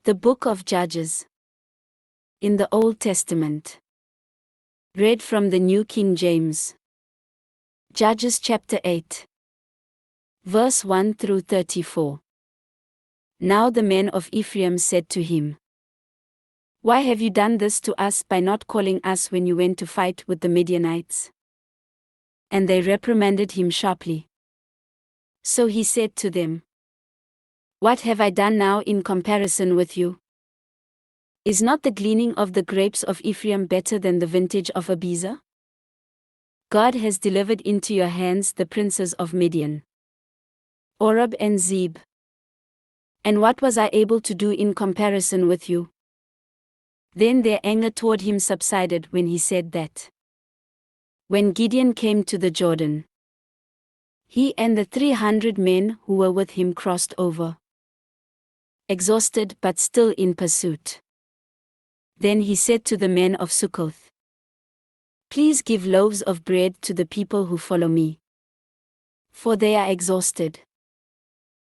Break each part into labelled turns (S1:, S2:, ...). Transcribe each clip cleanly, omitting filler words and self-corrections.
S1: The Book of Judges. In the Old Testament. Read from the New King James. Judges chapter 8. Verse 1 through 34. Now the men of Ephraim said to him, "Why have you done this to us by not calling us when you went to fight with the Midianites?" And they reprimanded him sharply. So he said to them, "What have I done now in comparison with you? Is not the gleaning of the grapes of Ephraim better than the vintage of Abiezer? God has delivered into your hands the princes of Midian, Oreb and Zeb. And what was I able to do in comparison with you?" Then their anger toward him subsided when he said that. When Gideon came to the Jordan, he and the 300 men who were with him crossed over, exhausted but still in pursuit. Then he said to the men of Succoth, "Please give loaves of bread to the people who follow me, for they are exhausted.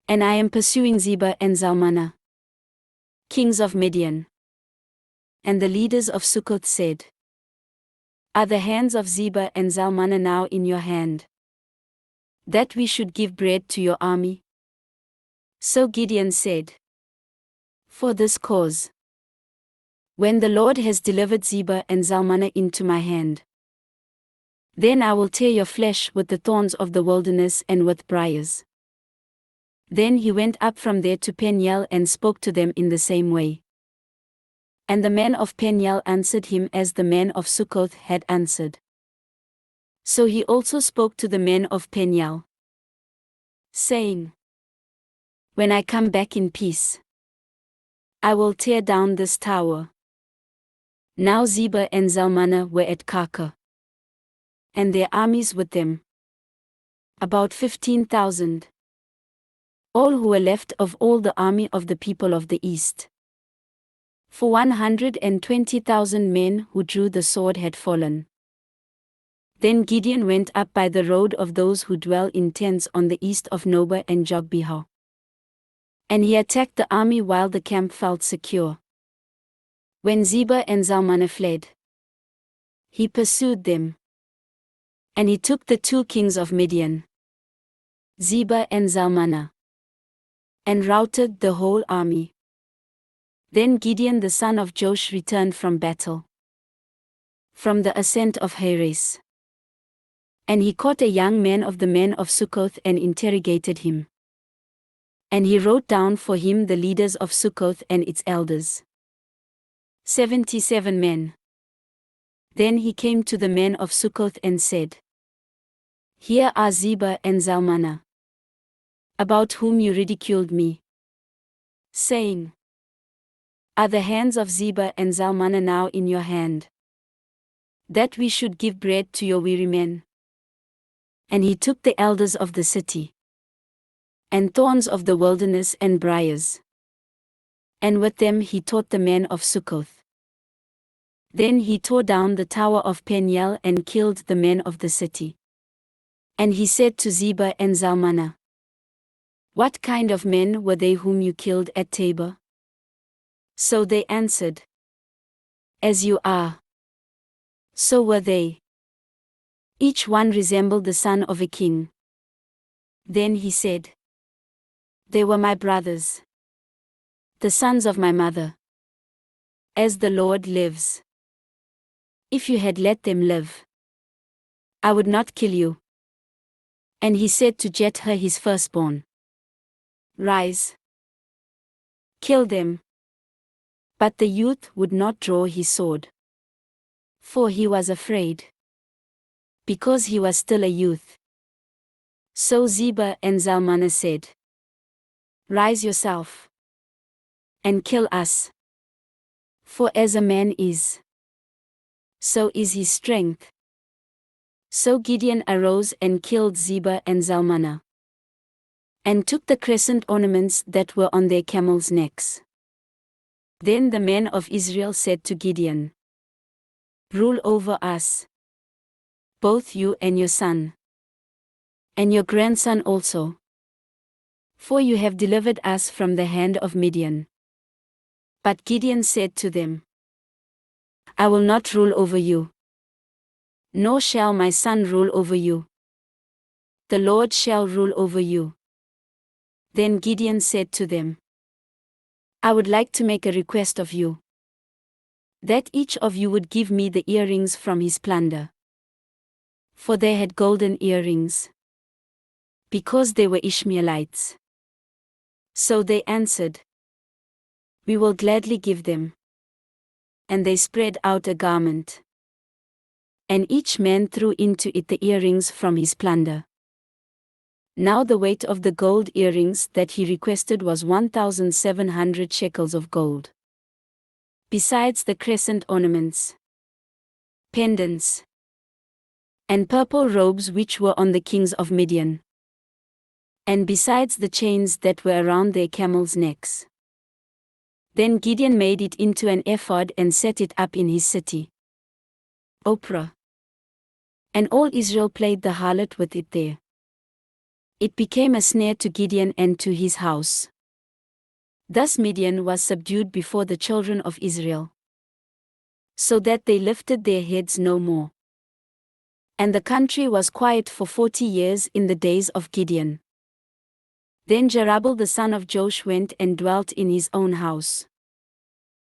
S1: And I am pursuing Zebah and Zalmunna, kings of Midian." And the leaders of Succoth said, "Are the hands of Zebah and Zalmunna now in your hand, that we should give bread to your army?" So Gideon said, "For this cause, when the Lord has delivered Zebah and Zalmunna into my hand, then I will tear your flesh with the thorns of the wilderness and with briars." Then he went up from there to Peniel and spoke to them in the same way. And the men of Peniel answered him as the men of Succoth had answered. So he also spoke to the men of Peniel, saying, "When I come back in peace, I will tear down this tower." Now Zebah and Zalmunna were at Karka, and their armies with them, about 15,000, all who were left of all the army of the people of the east. For 120,000 men who drew the sword had fallen. Then Gideon went up by the road of those who dwell in tents on the east of Nobah and Jogbehah. And he attacked the army while the camp felt secure. When Zebah and Zalmunna fled, he pursued them. And he took the 2 kings of Midian, Zebah and Zalmunna, and routed the whole army. Then Gideon the son of Joash returned from battle, from the ascent of Heres. And he caught a young man of the men of Succoth and interrogated him. And he wrote down for him the leaders of Succoth and its elders, 77 men. Then he came to the men of Succoth and said, "Here are Zebah and Zalmunna, about whom you ridiculed me, saying, 'Are the hands of Zebah and Zalmunna now in your hand, that we should give bread to your weary men?' And he took the elders of the city, and thorns of the wilderness and briars, and with them he taught the men of Succoth. Then he tore down the tower of Peniel and killed the men of the city. And he said to Zebah and Zalmunna, 'What kind of men were they whom you killed at Tabor?' So they answered, 'As you are, so were they. Each one resembled the son of a king.' Then he said, 'They were my brothers, the sons of my mother. As the Lord lives, if you had let them live, I would not kill you.' And he said to Jether his firstborn, 'Rise, kill them.' But the youth would not draw his sword, for he was afraid, because he was still a youth. So Zebah and Zalmunna said, 'Rise yourself, and kill us. For as a man is, so is his strength.' So Gideon arose and killed Zebah and Zalmunna, and took the crescent ornaments that were on their camels' necks. Then the men of Israel said to Gideon, 'Rule over us, both you and your son, and your grandson also, for you have delivered us from the hand of Midian.' But Gideon said to them, I will not rule over you, nor shall my son rule over you. The Lord shall rule over you. Then Gideon said to them, I would like to make a request of you, that each of you would give me the earrings from his plunder. For they had golden earrings, because they were Ishmaelites. So they answered, We will gladly give them. And they spread out a garment, and each man threw into it the earrings from his plunder. Now the weight of the gold earrings that he requested was 1,700 shekels of gold, besides the crescent ornaments, pendants, and purple robes which were on the kings of Midian, and besides the chains that were around their camels' necks. Then Gideon made it into an ephod and set it up in his city, Ophrah. And all Israel played the harlot with it there. It became a snare to Gideon and to his house. Thus Midian was subdued before the children of Israel, so that they lifted their heads no more. And the country was quiet for 40 years in the days of Gideon. Then Jerubbaal the son of Joash went and dwelt in his own house.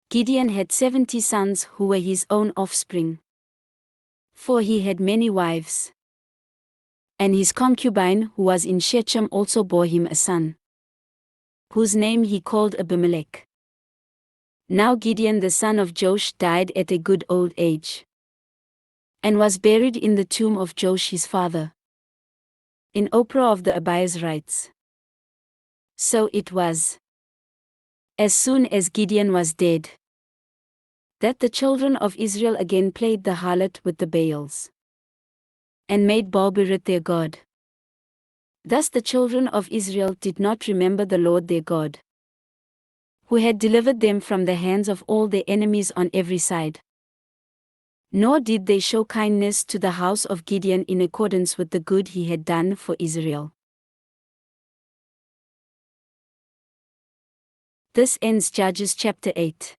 S1: Gideon had 70 sons who were his own offspring, for he had many wives. And his concubine who was in Shechem also bore him a son, whose name he called Abimelech. Now Gideon the son of Joash died at a good old age, and was buried in the tomb of Joash his father, in Ophrah of the Abiezrites. So it was, as soon as Gideon was dead, that the children of Israel again played the harlot with the Baals, and made Baal-berith their god. Thus the children of Israel did not remember the Lord their God, who had delivered them from the hands of all their enemies on every side. Nor did they show kindness to the house of Gideon in accordance with the good he had done for Israel. This ends Judges chapter 8.